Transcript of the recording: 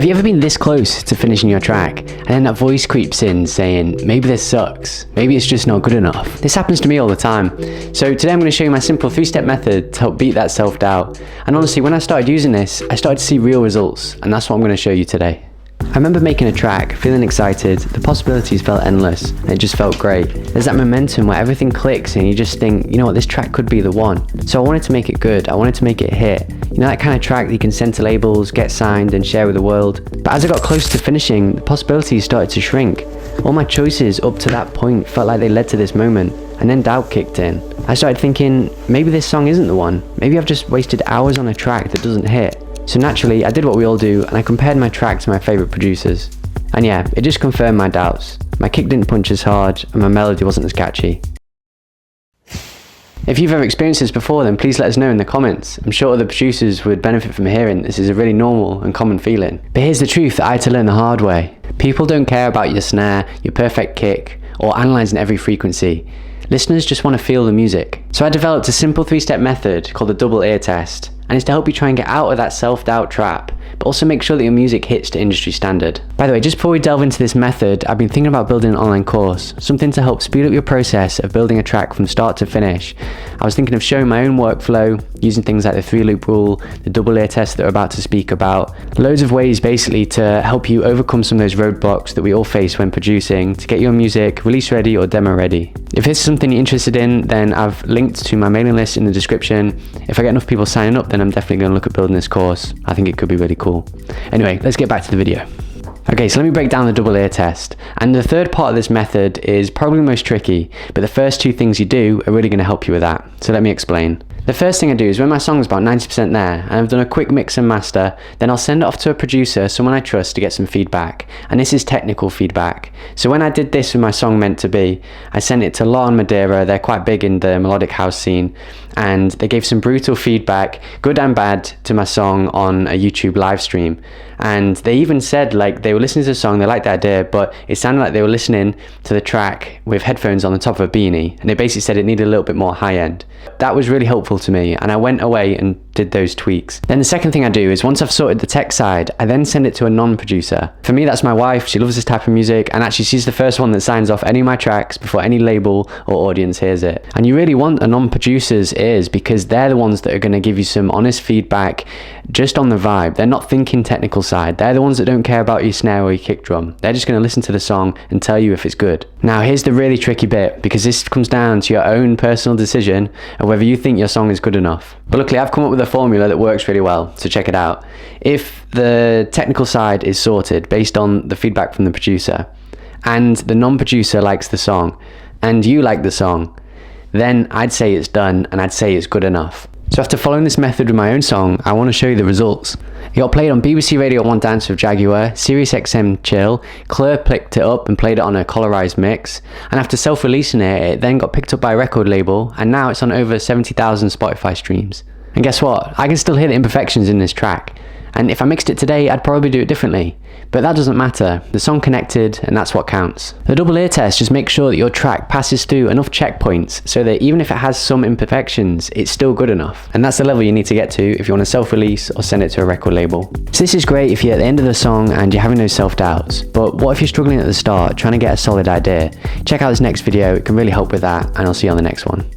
Have you ever been this close to finishing your track, and then that voice creeps in saying, maybe this sucks, maybe it's just not good enough? This happens to me all the time. So today I'm going to show you my simple 3-step method to help beat that self-doubt. And honestly, when I started using this, I started to see real results, and that's what I'm going to show you today. I remember making a track, feeling excited, the possibilities felt endless, and it just felt great. There's that momentum where everything clicks and you just think, you know what, this track could be the one. So I wanted to make it good, I wanted to make it hit. You know, that kind of track that you can send to labels, get signed and share with the world. But as I got closer to finishing, the possibilities started to shrink. All my choices up to that point felt like they led to this moment, and then doubt kicked in. I started thinking, maybe this song isn't the one. Maybe I've just wasted hours on a track that doesn't hit. So naturally, I did what we all do, and I compared my track to my favourite producers. And yeah, it just confirmed my doubts. My kick didn't punch as hard, and my melody wasn't as catchy. If you've ever experienced this before, then please let us know in the comments. I'm sure other producers would benefit from hearing this is a really normal and common feeling. But here's the truth that I had to learn the hard way. People don't care about your snare, your perfect kick, or analysing every frequency. Listeners just want to feel the music. So I developed a simple 3-step method called the double ear test. And it's to help you try and get out of that self-doubt trap, but also make sure that your music hits to industry standard. By the way, just before we delve into this method, I've been thinking about building an online course, something to help speed up your process of building a track from start to finish. I was thinking of showing my own workflow, using things like the 3-loop rule, the double ear test that we're about to speak about, loads of ways basically to help you overcome some of those roadblocks that we all face when producing, to get your music release ready or demo ready. If this is something you're interested in, then I've linked to my mailing list in the description. If I get enough people signing up, then I'm definitely going to look at building this course. I think it could be really cool. Anyway, let's get back to the video. Okay, so let me break down the double ear test. And the third part of this method is probably the most tricky, but the first 2 things you do are really going to help you with that. So let me explain. The first thing I do is when my song's about 90% there and I've done a quick mix and master, then I'll send it off to a producer, someone I trust, to get some feedback. And this is technical feedback. So when I did this with my song Meant to Be, I sent it to Law and Madeira. They're quite big in the melodic house scene, and they gave some brutal feedback, good and bad, to my song on a YouTube live stream. And they even said, like, they were listening to the song, they liked the idea, but it sounded like they were listening to the track with headphones on the top of a beanie, and they basically said it needed a little bit more high end. That was really helpful to me, and I went away and did those tweaks. Then the second thing I do is once I've sorted the tech side, I then send it to a non-producer. For me, that's my wife. She loves this type of music, and actually she's the first one that signs off any of my tracks before any label or audience hears it. And you really want a non-producer's ears, because they're the ones that are going to give you some honest feedback just on the vibe. They're not thinking technical side. They're the ones that don't care about your snare or your kick drum. They're just going to listen to the song and tell you if it's good. Now here's the really tricky bit, because this comes down to your own personal decision of whether you think your song is good enough. But luckily I've come up with a formula that works really well, so check it out. If the technical side is sorted based on the feedback from the producer, and the non-producer likes the song, and you like the song, then I'd say it's done, and I'd say it's good enough. So after following this method with my own song, I want to show you the results. It got played on BBC Radio 1 Dance with Jaguar, Sirius XM Chill, Claire picked it up and played it on a colorized mix, and after self-releasing it, it then got picked up by a record label, and now it's on over 70,000 Spotify streams. And guess what? I can still hear the imperfections in this track. And if I mixed it today, I'd probably do it differently. But that doesn't matter. The song connected, and that's what counts. The double ear test just makes sure that your track passes through enough checkpoints so that even if it has some imperfections, it's still good enough. And that's the level you need to get to if you want to self-release or send it to a record label. So this is great if you're at the end of the song and you're having those self-doubts. But what if you're struggling at the start, trying to get a solid idea? Check out this next video, it can really help with that, and I'll see you on the next one.